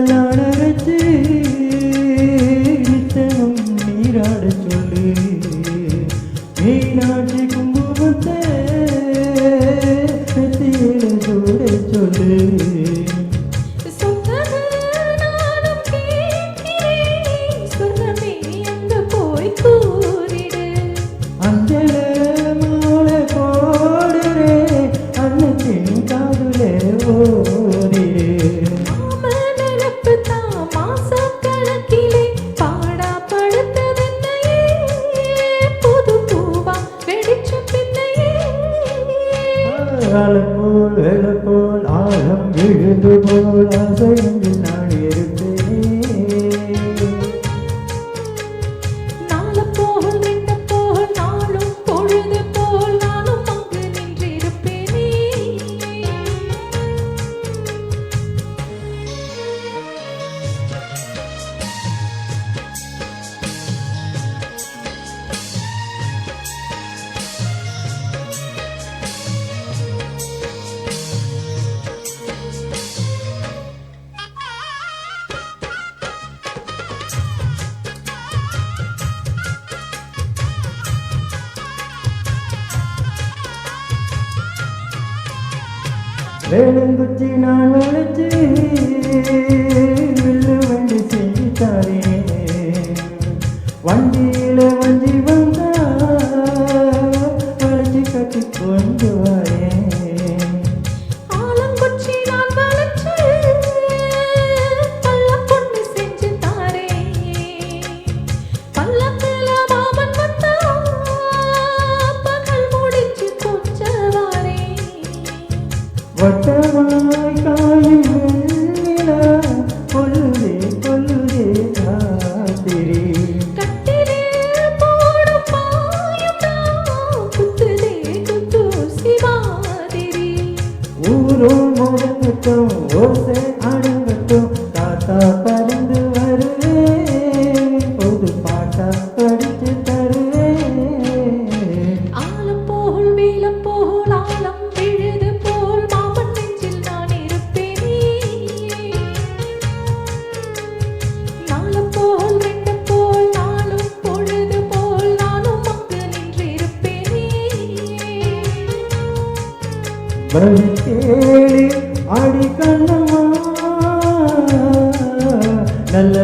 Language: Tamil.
நாடகத்து நித்தமும் நீராட சொல்லு மீனாட்சி குங்குமத்தை நெத்தியில சூட சொல்லு போல் ஆழம் விழுந்து போல் அசைந்து நான் இருப்பேன் நாள போல் ரெண்ட போல் நாளும் பொழுது போல் நானும் அங்கு நின்றிருப்பேனே வேலுங்குச்சி நான் உழைச்சு வில்லு வண்டி செஞ்சு தாரேன் வண்டியில வண்டி வந்தா வளைச்சி கட்டி கொண்டு வரேன் ஆலங்குச்சி நான் வளைச்சு பல்ல பொண்ணு செஞ்சு தாரேன் பல்லக்குல மாமன் வந்தா பகல் முடிச்சு கொஞ்சம் வாரேன் வட்டமாய் காயும் வெண்ணிலா கொல்லுதே கொல்லுதே ராத்திரி கட்டிலே போடும் பாயுடா குத்துதே குத்தூசி மாதிரி ஊரும் முடங்கட்டும் ஓசை அடங்கட்டும் தாத்தா பறந்து வருவேன் பொது பாட்டா படிச்சு தருவேன் ஆலம் போல் வேலம் போல் ஆலம் விழுது போல் மாமன் நெஞ்சில் நான் இருப்பேனே நாளம் போல் ரெண்டு போல் நாளும் பொழுது போல் நானும் அங்கு நின்றிருப்பேனே வழி தேடி அடி கண்ணம்மா நல்ல